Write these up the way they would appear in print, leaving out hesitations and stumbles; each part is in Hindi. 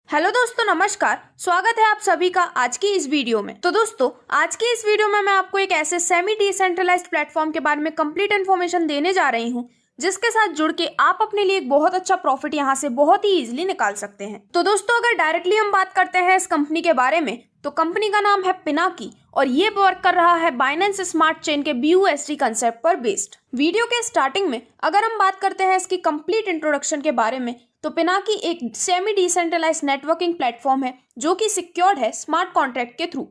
हेलो दोस्तों, नमस्कार। स्वागत है आप सभी का आज की इस वीडियो में। तो दोस्तों, आज की इस वीडियो में मैं आपको एक ऐसे सेमी डिसेंट्रलाइज्ड प्लेटफॉर्म के बारे में कंप्लीट इन्फॉर्मेशन देने जा रही हूं जिसके साथ जुड़ के आप अपने लिए एक बहुत अच्छा प्रॉफिट यहां से बहुत ही इजीली निकाल सकते हैं। तो दोस्तों, अगर डायरेक्टली हम बात करते हैं इस कंपनी के बारे में, तो कंपनी का नाम है पिनाकी और ये वर्क कर रहा है बाइनेंस स्मार्ट चेन के BUSD कंसेप्ट पर बेस्ड। वीडियो के स्टार्टिंग में अगर हम बात करते हैं इसकी कंप्लीट इंट्रोडक्शन के बारे में, तो पिनाकी एक सेमी डिसेंट्रलाइज्ड नेटवर्किंग प्लेटफॉर्म है जो कि सिक्योर्ड है स्मार्ट कॉन्ट्रैक्ट के थ्रू।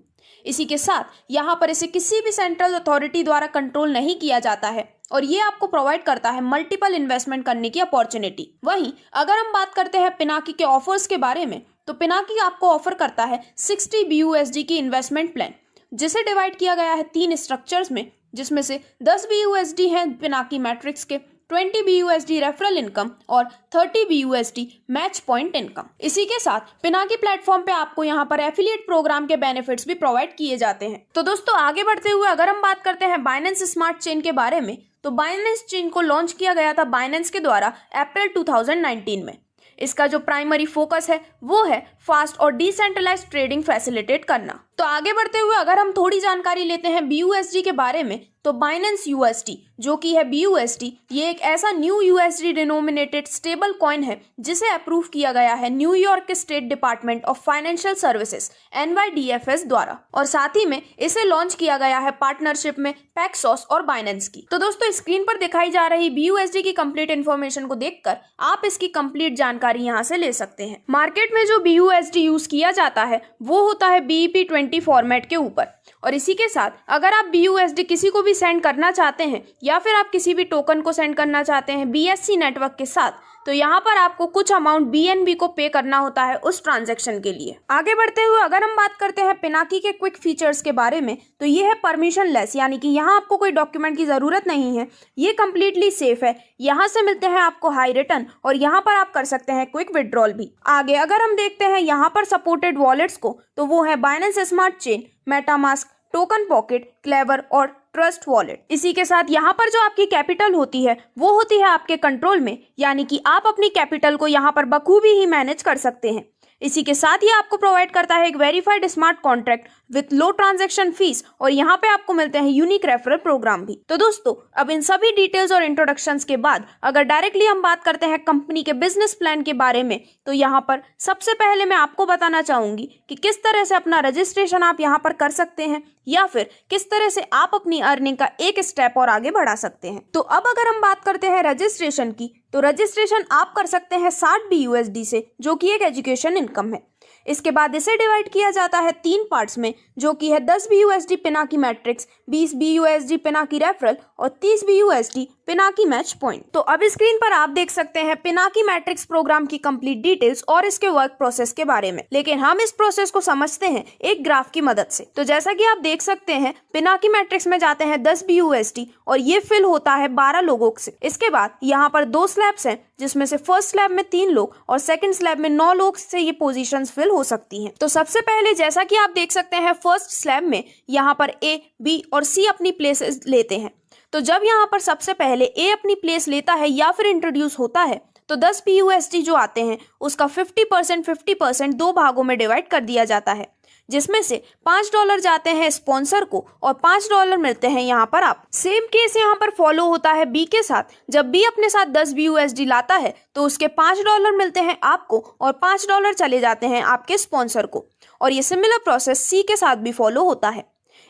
इसी के साथ यहाँ पर इसे किसी भी सेंट्रल अथॉरिटी द्वारा कंट्रोल नहीं किया जाता है और ये आपको प्रोवाइड करता है मल्टीपल इन्वेस्टमेंट करने की अपॉर्चुनिटी। वहीं अगर हम बात करते हैं पिनाकी के ऑफर्स के बारे में, तो पिनाकी आपको ऑफर करता है 60 BUSD की इन्वेस्टमेंट प्लान, जिसे डिवाइड किया गया है 3 स्ट्रक्चर्स में, जिसमें से 10 BUSD हैं पिनाकी मैट्रिक्स के, 20 BUSD रेफरल इनकम और 30 BUSD मैच पॉइंट इनकम। इसी के साथ पिनाकी प्लेटफॉर्म पे आपको यहाँ पर एफिलिएट प्रोग्राम के बेनिफिट्स भी प्रोवाइड किए जाते हैं। तो दोस्तों, आगे बढ़ते हुए अगर हम बात करते हैं बाइनेंस स्मार्ट चेन के बारे में, तो बाइनेंस चेन को लॉन्च किया गया था बाइनेंस के द्वारा अप्रैल 2019 में। इसका जो प्राइमरी फोकस है वो है फास्ट और डिसेंट्रलाइज्ड ट्रेडिंग फैसिलिटेट करना। तो आगे बढ़ते हुए अगर हम थोड़ी जानकारी लेते हैं BUSD के बारे में, तो बाइनेंस USD जो कि है BUSD, ये एक ऐसा new USD denominated stable coin है जिसे अप्रूव किया गया है New York state department of financial services NYDFS द्वारा, और साथ ही में इसे लॉन्च किया गया है पार्टनरशिप में पैक्सॉस और बाइनेंस की। तो दोस्तों, स्क्रीन पर दिखाई जा रही BUSD की कंप्लीट इन्फॉर्मेशन को देखकर आप इसकी कंप्लीट जानकारी यहाँ से ले सकते हैं। मार्केट में जो BUSD यूज किया जाता है वो होता है BEP20 फॉर्मेट के ऊपर, और इसी के साथ अगर आप BUSD किसी को भी सेंड करना चाहते हैं या फिर आप किसी भी टोकन को सेंड करना चाहते हैं BSC नेटवर्क के साथ, तो यहाँ पर आपको कुछ अमाउंट BNB को पे करना होता है उस ट्रांजैक्शन के लिए। आगे बढ़ते हुए अगर हम बात करते हैं पिनाकी के क्विक फीचर्स के बारे में, तो ये है परमिशन लेस, यानी कि यहाँ आपको कोई डॉक्यूमेंट की जरूरत नहीं है, ये कम्प्लीटली सेफ है। यहाँ से मिलते हैं आपको हाई रिटर्न और यहाँ पर आप कर सकते हैं क्विक विड्रॉल भी। आगे अगर हम देखते हैं यहाँ पर सपोर्टेड वॉलेट्स को, तो वो है Binance smart chain, MetaMask, token pocket, clever और ट्रस्ट वॉलेट। इसी के साथ यहाँ पर जो आपकी कैपिटल होती है वो होती है आपके कंट्रोल में, यानी कि आप अपनी कैपिटल को यहाँ पर बखूबी ही मैनेज कर सकते हैं। इसी के साथ ही आपको प्रोवाइड करता है एक verified smart contract with low transaction fees, और यहाँ पे आपको मिलते हैं यूनिक रेफरल प्रोग्राम भी। तो दोस्तों, अब इन सभी डिटेल्स और इंट्रोडक्शंस के बाद अगर डायरेक्टली हम बात करते हैं कंपनी के बिजनेस प्लान के बारे में, तो यहाँ पर सबसे पहले मैं आपको बताना चाहूंगी कि किस तरह से अपना रजिस्ट्रेशन आप यहाँ पर कर सकते हैं या फिर किस तरह से आप अपनी अर्निंग का एक स्टेप और आगे बढ़ा सकते हैं। तो अब अगर हम बात करते हैं रजिस्ट्रेशन की, तो रजिस्ट्रेशन आप कर सकते हैं 60 BUSD से, जो कि एक एजुकेशन इनकम है। इसके बाद इसे डिवाइड किया जाता है 3 पार्ट्स में, जो कि है 10 BUSD Pinaki matrix, 20 BUSD Pinaki referral और 30 BUSD पिनाकी मैच पॉइंट। तो अब स्क्रीन पर आप देख सकते हैं पिनाकी मैट्रिक्स प्रोग्राम की कंप्लीट डिटेल्स और इसके वर्क प्रोसेस के बारे में, लेकिन हम इस प्रोसेस को समझते हैं एक ग्राफ की मदद से। तो जैसा कि आप देख सकते हैं, पिनाकी मैट्रिक्स में जाते हैं 10 BUSD और ये फिल होता है 12 लोगों से। इसके बाद यहाँ पर 2 स्लैब्स हैं, जिसमें से फर्स्ट स्लैब में 3 लोग और सेकंड स्लैब में 9 लोग से ये पोजीशंस फिल हो सकती हैं। तो सबसे पहले जैसा कि आप देख सकते हैं, फर्स्ट स्लैब में यहाँ पर A, B और C अपनी प्लेसेस लेते हैं। तो जब यहाँ पर सबसे पहले A अपनी प्लेस लेता है या फिर इंट्रोड्यूस होता है, तो 10 BUSD जो आते हैं उसका 50% 2 भागों में डिवाइड कर दिया जाता है, जिसमें से $5 जाते हैं स्पॉन्सर को और $5 मिलते हैं यहाँ पर आप। सेम केस यहाँ पर फॉलो होता है B के साथ। जब B अपने साथ 10 BUSD लाता है तो उसके $5 मिलते हैं आपको और $5 चले जाते हैं आपके स्पॉन्सर को, और ये सिमिलर प्रोसेस C के साथ भी फॉलो होता है।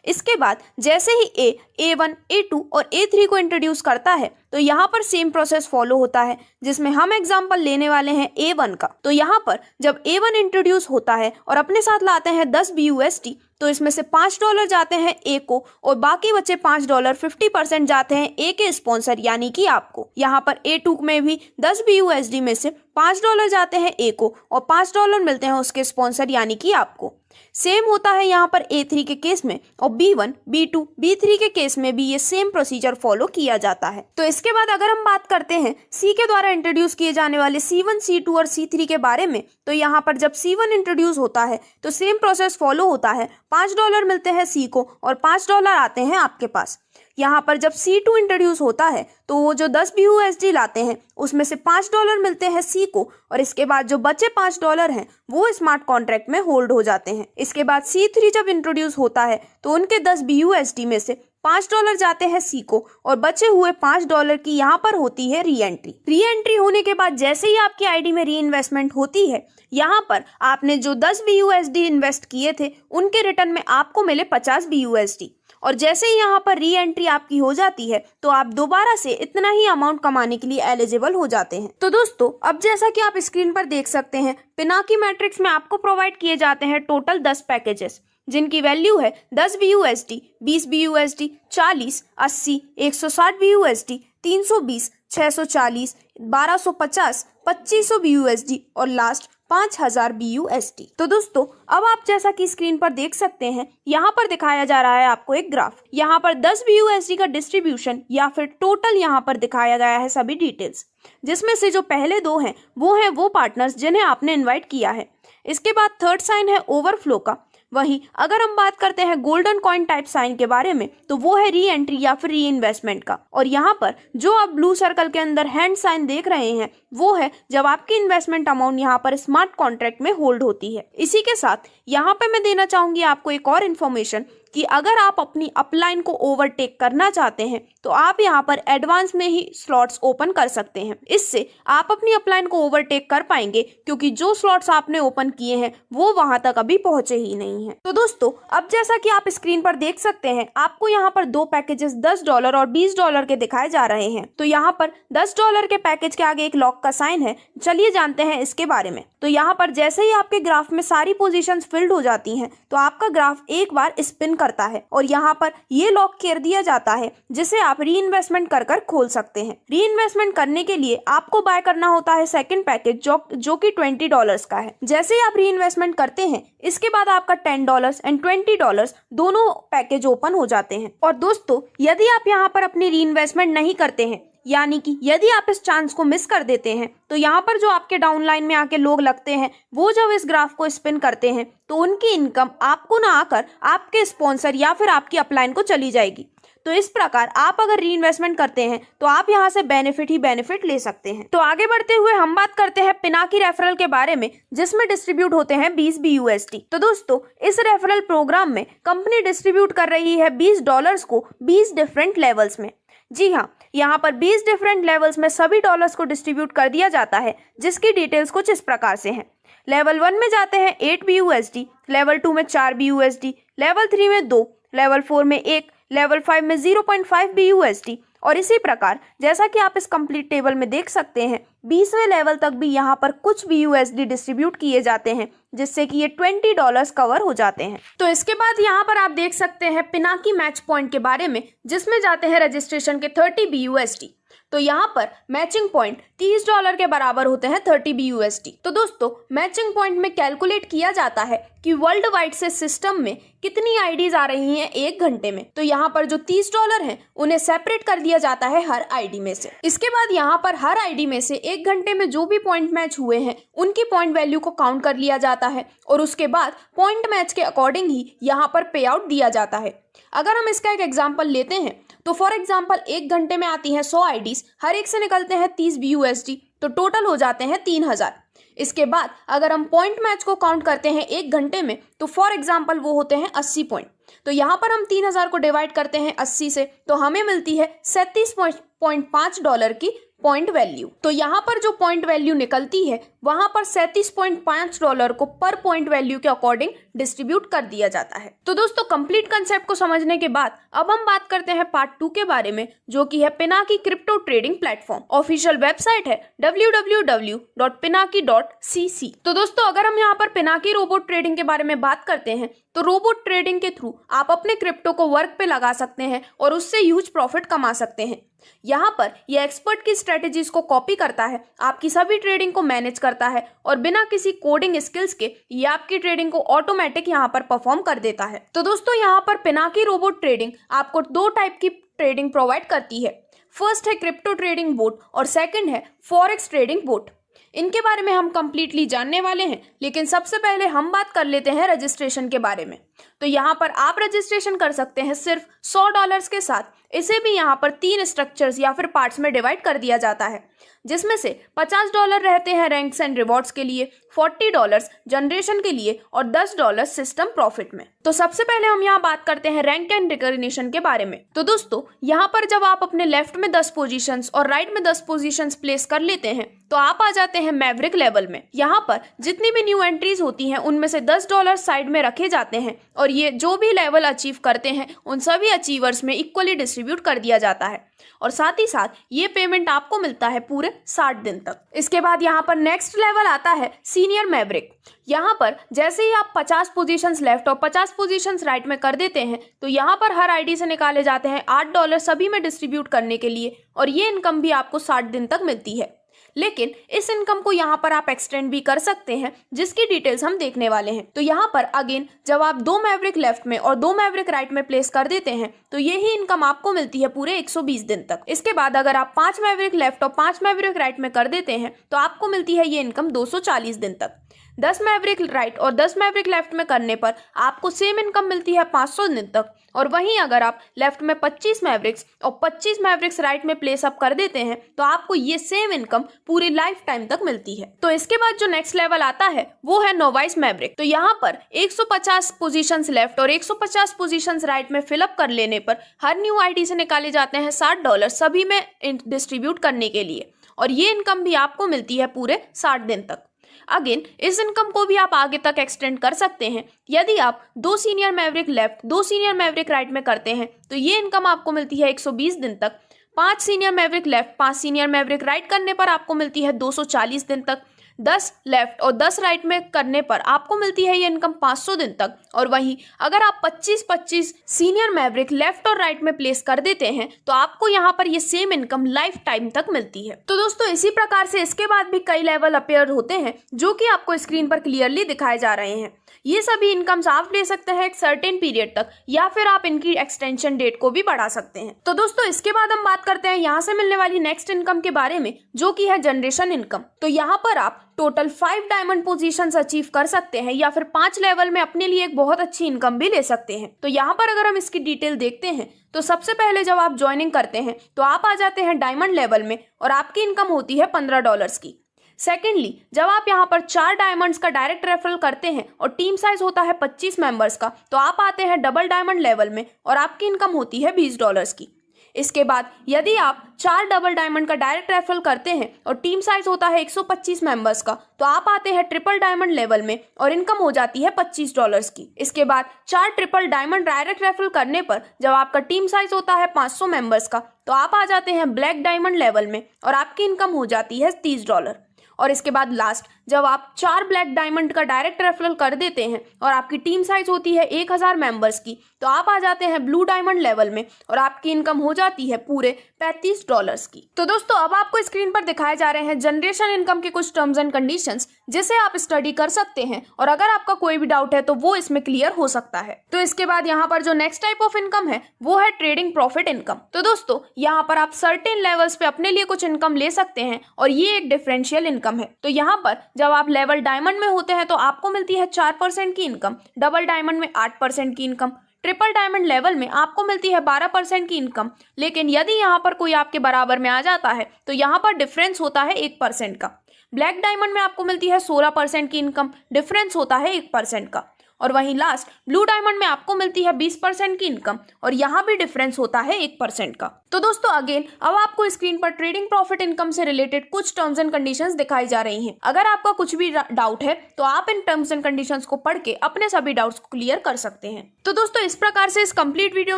इसके बाद जैसे ही A, A1, A2 और A3 को इंट्रोड्यूस करता है, तो यहाँ पर सेम प्रोसेस फॉलो होता है, जिसमें हम एग्जांपल लेने वाले हैं A1 का। तो यहाँ पर जब A1 इंट्रोड्यूस होता है और अपने साथ लाते हैं 10 BUSD, तो इसमें से $5 जाते हैं A को और बाकी बचे $5 50% जाते हैं A के स्पॉन्सर यानी कि आपको। यहाँ पर A2 में भी 10 BUSD में से $5 जाते हैं A को और $5 मिलते हैं उसके स्पॉन्सर यानी कि आपको। सेम होता है यहाँ पर A3 के केस में, और B1, B2, B3 के केस में भी ये सेम प्रोसीजर फॉलो किया जाता है। तो इसके बाद अगर हम बात करते हैं C के द्वारा इंट्रोड्यूस किए जाने वाले C1, C2 और C3 के बारे में, तो यहाँ पर जब C1 इंट्रोड्यूस होता है तो सेम प्रोसेस फॉलो होता है। $5 मिलते हैं C को और $5 आते हैं आपके पास। यहाँ पर जब C2 इंट्रोड्यूस होता है तो वो जो 10 BUSD लाते हैं उसमें से $5 मिलते हैं C को, और इसके बाद जो बचे $5 हैं वो स्मार्ट कॉन्ट्रैक्ट में होल्ड हो जाते हैं। इसके बाद C3 जब इंट्रोड्यूस होता है तो उनके 10 BUSD में से $5 जाते हैं C को, और बचे हुए $5 की यहाँ पर होती है री एंट्री होने के बाद जैसे ही आपकी आईडी में री इन्वेस्टमेंट होती है, यहाँ पर आपने जो 10 BUSD इन्वेस्ट किए थे उनके रिटर्न में आपको मिले 50 BUSD, और जैसे ही यहाँ पर री एंट्री आपकी हो जाती है तो आप दोबारा से इतना ही अमाउंट कमाने के लिए एलिजिबल हो जाते हैं। तो दोस्तों, अब जैसा कि आप स्क्रीन पर देख सकते हैं, पिनाकी मैट्रिक्स में आपको प्रोवाइड किए जाते हैं टोटल 10 पैकेजेस जिनकी वैल्यू है 10 BUSD, 20 BUSD, 40, 80, 160 BUSD, 320, 640, 1250, 2500 BUSD और लास्ट 5000 BUSD। तो दोस्तों, अब आप जैसा कि स्क्रीन पर देख सकते हैं, यहाँ पर दिखाया जा रहा है आपको एक ग्राफ। यहाँ पर 10 BUSD का डिस्ट्रीब्यूशन या फिर टोटल यहाँ पर दिखाया गया है सभी डिटेल्स, जिसमें से जो पहले दो हैं वो पार्टनर्स जिन्हें आपने इन्वाइट किया है। इसके बाद थर्ड साइन है ओवरफ्लो का। वहीं अगर हम बात करते हैं गोल्डन कॉइन टाइप साइन के बारे में तो वो है री एंट्री या फिर री इन्वेस्टमेंट का। और यहाँ पर जो आप ब्लू सर्कल के अंदर हैंड साइन देख रहे हैं वो है जब आपकी इन्वेस्टमेंट अमाउंट यहाँ पर स्मार्ट कॉन्ट्रैक्ट में होल्ड होती है। इसी के साथ यहाँ पे मैं देना चाहूंगी आपको एक और इन्फॉर्मेशन कि अगर आप अपनी अपलाइन को ओवरटेक करना चाहते हैं तो आप यहाँ पर एडवांस में ही स्लॉट्स ओपन कर सकते हैं। इससे आप अपनी अपलाइन को ओवरटेक कर पाएंगे, क्योंकि जो स्लॉट्स आपने ओपन किए हैं वो वहां तक अभी पहुंचे ही नहीं है। तो दोस्तों, अब जैसा कि आप स्क्रीन पर देख सकते हैं, आपको यहाँ पर दो पैकेजेस $10 और $20 के दिखाए जा रहे हैं। तो यहाँ पर $10 के पैकेज के आगे एक लॉक का साइन है। चलिए जानते हैं इसके बारे में। तो यहाँ पर जैसे ही आपके ग्राफ में सारी पोजीशंस फिल्ड हो जाती हैं तो आपका ग्राफ एक बार स्पिन करता है और यहाँ पर ये लॉक कर दिया जाता है, जिसे आप री इन्वेस्टमेंट कर खोल सकते हैं। री इन्वेस्टमेंट करने के लिए आपको बाय करना होता है सेकंड पैकेज जो कि $20 का है। जैसे ही आप री इन्वेस्टमेंट करते हैं, इसके बाद आपका $10 एंड $20 दोनों पैकेज ओपन हो जाते हैं। और दोस्तों, यदि आप यहाँ पर अपनी री इन्वेस्टमेंट नहीं करते हैं, यानी कि यदि आप इस चांस को मिस कर देते हैं, तो यहाँ पर जो आपके डाउनलाइन में आके लोग लगते हैं वो जब इस ग्राफ को स्पिन करते हैं तो उनकी इनकम आपको ना आकर आपके स्पॉन्सर या फिर आपकी अपलाइन को चली जाएगी। तो इस प्रकार आप अगर री इन्वेस्टमेंट करते हैं तो आप यहाँ से बेनिफिट ही बेनिफिट ले सकते हैं। तो आगे बढ़ते हुए हम बात करते हैं पिनाकी रेफरल के बारे में, जिसमें डिस्ट्रीब्यूट होते हैं 20 BUSD। तो दोस्तों, इस रेफरल प्रोग्राम में कंपनी डिस्ट्रीब्यूट कर रही है $20 को 20 डिफरेंट लेवल्स में। जी हाँ, यहाँ पर 20 डिफरेंट लेवल्स में सभी डॉलर्स को डिस्ट्रीब्यूट कर दिया जाता है, जिसकी डिटेल्स कुछ इस प्रकार से हैं। लेवल 1 में जाते हैं 8 BUSD, लेवल 2 में 4 BUSD, लेवल 3 में 2, लेवल 4 में 1, लेवल 5 में 0.5 BUSD और इसी प्रकार जैसा कि आप इस कंप्लीट टेबल में देख सकते हैं 20वें लेवल तक भी यहाँ पर कुछ BUSD डिस्ट्रीब्यूट किए जाते हैं, जिससे कि ये $20 कवर हो जाते हैं। तो इसके बाद यहाँ पर आप देख सकते हैं पिनाकी मैच पॉइंट के बारे में, जिसमें जाते हैं रजिस्ट्रेशन के 30 BUSD। तो यहाँ पर मैचिंग पॉइंट $30 के बराबर होते हैं 30 BUSD। तो दोस्तों, मैचिंग पॉइंट में कैलकुलेट किया जाता है कि वर्ल्ड वाइड से सिस्टम में कितनी आईडीज आ रही हैं एक घंटे में। तो यहाँ पर जो $30 हैं उन्हें सेपरेट कर दिया जाता है हर आईडी में से। इसके बाद यहाँ पर हर आईडी में से एक घंटे में जो भी पॉइंट मैच हुए हैं उनकी पॉइंट वैल्यू को काउंट कर लिया जाता है और उसके बाद पॉइंट मैच के अकॉर्डिंग ही यहाँ पर पे आउट दिया जाता है। अगर हम इसका एक एग्जाम्पल लेते हैं तो फॉर एग्जाम्पल एक घंटे में आती हैं 100 आईडीज, हर एक से निकलते हैं 30 BUSD, तो टोटल हो जाते हैं 3000। इसके बाद अगर हम पॉइंट मैच को काउंट करते हैं एक घंटे में तो फॉर एग्जाम्पल वो होते हैं 80 पॉइंट। तो यहाँ पर हम 3000 को डिवाइड करते हैं 80 से तो हमें मिलती है $37.5 की पॉइंट वैल्यू। तो यहाँ पर जो पॉइंट वैल्यू निकलती है वहां पर $37.5 को पर पॉइंट वैल्यू के अकॉर्डिंग डिस्ट्रीब्यूट कर दिया जाता है। तो दोस्तों, कंप्लीट कंसेप्ट को समझने के बाद अब हम बात करते हैं पार्ट 2 के बारे में, जो कि है Pinaki crypto trading platform. Official website है www.pinaki.cc। तो दोस्तों, अगर हम यहाँ पर पिनाकी रोबोट ट्रेडिंग के बारे में बात करते हैं तो रोबोट ट्रेडिंग के थ्रू आप अपने क्रिप्टो को वर्क पे लगा सकते हैं और उससे ह्यूज प्रॉफिट कमा सकते हैं। यहाँ पर यह एक्सपर्ट की स्ट्रेटेजीज को कॉपी करता है, आपकी सभी ट्रेडिंग को मैनेज करता है और बिना किसी कोडिंग स्किल्स के ये आपकी ट्रेडिंग को ऑटोमेटिक यहाँ पर परफॉर्म कर देता है। तो दोस्तों, यहाँ पर पिनाकी रोबोट ट्रेडिंग आपको 2 टाइप की ट्रेडिंग प्रोवाइड करती है। फर्स्ट है क्रिप्टो ट्रेडिंग बोट और सेकंड है फॉरेक्स ट्रेडिंग बोट। इनके बारे में हम कंप्लीटली जानने वाले हैं, लेकिन सबसे पहले हम बात कर लेते हैं रजिस्ट्रेशन के बारे में। तो यहाँ पर आप रजिस्ट्रेशन कर सकते हैं सिर्फ $100 के साथ। इसे भी यहाँ पर 3 स्ट्रक्चर्स या फिर पार्ट्स में डिवाइड कर दिया जाता है, जिसमें से $50 रहते हैं रैंक्स एंड रिवॉर्ड्स के लिए, $40 जनरेशन के लिए और $10 सिस्टम प्रॉफिट में। तो सबसे पहले हम यहाँ बात करते हैं रैंक एंड रिकॉग्निशन के बारे में। तो दोस्तों, यहाँ पर जब आप अपने लेफ्ट में 10 पोजीशंस और राइट में 10 पोजीशंस प्लेस कर लेते हैं तो आप आ जाते हैं मैवरिक लेवल में। यहाँ पर जितनी भी न्यू एंट्रीज होती हैं उनमें से $10 साइड में रखे जाते हैं और ये जो भी लेवल अचीव करते हैं उन सभी अचीवर्स में इक्वली डिस्ट्रीब्यूट कर दिया जाता है और साथ ही साथ ये पेमेंट आपको मिलता है पूरे 60 दिन तक। इसके बाद यहाँ पर नेक्स्ट लेवल आता है सीनियर मैवरिक। यहाँ पर जैसे ही आप 50 पोजीशंस लेफ्ट और 50 पोजीशंस राइट में कर देते हैं तो यहाँ पर हर आईडी से निकाले जाते हैं $8 सभी में डिस्ट्रीब्यूट करने के लिए और ये इनकम भी आपको 60 दिन तक मिलती है। लेकिन इस इनकम को यहाँ पर आप एक्सटेंड भी कर सकते हैं, जिसकी डिटेल्स हम देखने वाले हैं। तो यहाँ पर अगेन जब आप 2 मैवरिक लेफ्ट में और 2 मैवरिक राइट में प्लेस कर देते हैं तो यही इनकम आपको मिलती है पूरे 120 दिन तक। इसके बाद अगर आप 5 मैवरिक लेफ्ट और 5 मैवरिक राइट में कर देते हैं तो आपको मिलती है ये इनकम 240 दिन तक। 10 मैवरिक राइट और 10 मैवरिक लेफ्ट में करने पर आपको सेम इनकम मिलती है 500 दिन तक। और वहीं अगर आप लेफ्ट में 25 मैवरिक्स और 25 मैवरिक्स राइट में प्लेस अप कर देते हैं तो आपको ये सेम इनकम पूरी लाइफ टाइम तक मिलती है। तो इसके बाद जो नेक्स्ट लेवल आता है वो है नोवाइस मैवरिक। तो यहाँ पर 150 पोजीशंस लेफ्ट और 150 पोजीशंस राइट में फिलअप कर लेने पर हर न्यू आईडी से निकाले जाते हैं $60 सभी में डिस्ट्रीब्यूट करने के लिए और ये इनकम भी आपको मिलती है पूरे 60 दिन तक। अगेन इस इनकम को भी आप आगे तक एक्सटेंड कर सकते हैं। यदि आप 2 senior Maverick left 2 senior Maverick right में करते हैं तो ये इनकम आपको मिलती है 120 दिन तक। 5 senior Maverick left 5 senior Maverick right करने पर आपको मिलती है 240 दिन तक। 10 लेफ्ट और 10 राइट में करने पर आपको मिलती है ये इनकम 500 दिन तक। और वहीं अगर आप 25-25 सीनियर मैवरिक लेफ्ट और राइट में प्लेस कर देते हैं तो आपको यहाँ पर ये सेम इनकम लाइफ टाइम तक मिलती है। तो दोस्तों, इसी प्रकार से इसके बाद भी कई लेवल अपीयर होते हैं जो कि आपको स्क्रीन पर क्लियरली दिखाए जा रहे हैं। ये सभी इनकम्स आप ले सकते हैं एक सर्टेन पीरियड तक या फिर आप इनकी एक्सटेंशन डेट को भी बढ़ा सकते हैं। तो दोस्तों, इसके बाद हम बात करते हैं यहाँ से मिलने वाली नेक्स्ट इनकम के बारे में, जो कि है जनरेशन इनकम। तो यहाँ पर आप टोटल 5 डायमंड पोजीशंस अचीव कर सकते हैं या फिर 5 लेवल में अपने लिए एक बहुत अच्छी इनकम भी ले सकते हैं। तो यहाँ पर अगर हम इसकी डिटेल देखते हैं तो सबसे पहले जब आप ज्वाइनिंग करते हैं तो आप आ जाते हैं डायमंड लेवल में और आपकी इनकम होती है $15 की। सेकेंडली, जब आप यहाँ पर 4 डायमंड्स का डायरेक्ट रेफरल करते हैं और टीम साइज होता है 25 मेंबर्स का तो आप आते हैं डबल डायमंड लेवल में और आपकी इनकम होती है $20 की। इसके बाद यदि आप 4 डबल डायमंड का डायरेक्ट रेफरल करते हैं और टीम साइज होता है 125 मेंबर्स का तो आप आते हैं ट्रिपल डायमंड लेवल में और इनकम हो जाती है $25 की। इसके बाद 4 ट्रिपल डायमंड डायरेक्ट रेफरल करने पर जब आपका टीम साइज होता है 500 मेंबर्स का तो आप आ जाते हैं ब्लैक डायमंड लेवल में और आपकी इनकम हो जाती है $30। और इसके बाद लास्ट, जब आप 4 ब्लैक डायमंड का डायरेक्ट रेफरल कर देते हैं और आपकी टीम साइज होती है 1000 मेंबर्स की तो आप आ जाते हैं ब्लू डायमंड लेवल में और आपकी इनकम हो जाती है पूरे $35 की। तो दोस्तों, अब आपको स्क्रीन पर दिखाए जा रहे हैं जनरेशन इनकम के कुछ टर्म्स एंड कंडीशंस जिसे आप स्टडी कर सकते हैं और अगर आपका कोई भी डाउट है तो वो इसमें क्लियर हो सकता है। तो इसके बाद यहाँ पर जो नेक्स्ट टाइप ऑफ इनकम है वो है ट्रेडिंग प्रॉफिट इनकम। तो दोस्तों, यहाँ पर आप सर्टेन लेवल्स पे अपने लिए कुछ इनकम ले सकते हैं और ये एक डिफरेंशियल इनकम है। तो यहाँ पर जब आप लेवल डायमंड में होते हैं तो आपको मिलती है 4% की इनकम, डबल डायमंड में 8% की इनकम, ट्रिपल डायमंड लेवल में आपको मिलती है 12% की इनकम। लेकिन यदि यहाँ पर कोई आपके बराबर में आ जाता है तो यहाँ पर डिफरेंस होता है 1% का। ब्लैक डायमंड में आपको मिलती है 16% की इनकम, डिफरेंस होता है 1% का। और वहीं लास्ट ब्लू डायमंड में आपको मिलती है 20% की इनकम और यहाँ भी डिफरेंस होता है 1% का। तो दोस्तों, अगेन अब आपको स्क्रीन पर ट्रेडिंग प्रॉफिट इनकम से रिलेटेड कुछ टर्म्स एंड कंडीशंस दिखाई जा रही हैं। अगर आपका कुछ भी डाउट है तो आप इन टर्म्स एंड कंडीशंस को पढ़ के अपने सभी डाउट्स को क्लियर कर सकते हैं। तो दोस्तों, इस प्रकार से इस कंप्लीट वीडियो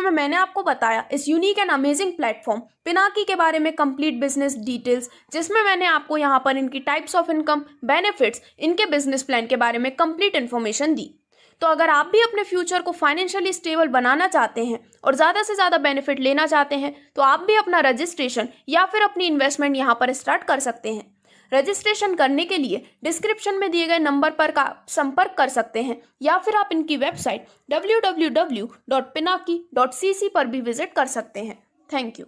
में मैंने आपको बताया इस unique and amazing platform Pinaki के बारे में कंप्लीट बिजनेस डिटेल्स, जिसमें मैंने आपको यहाँ पर इनकी टाइप्स ऑफ इनकम, बेनिफिट्स, इनके बिजनेस प्लान के बारे में कंप्लीट इन्फॉर्मेशन दी। तो अगर आप भी अपने फ्यूचर को फाइनेंशियली स्टेबल बनाना चाहते हैं और ज़्यादा से ज़्यादा बेनिफिट लेना चाहते हैं तो आप भी अपना रजिस्ट्रेशन या फिर अपनी इन्वेस्टमेंट यहाँ पर स्टार्ट कर सकते हैं। रजिस्ट्रेशन करने के लिए डिस्क्रिप्शन में दिए गए नंबर पर का संपर्क कर सकते हैं या फिर आप इनकी वेबसाइट www.pinaki.cc पर भी विजिट कर सकते हैं। Thank you.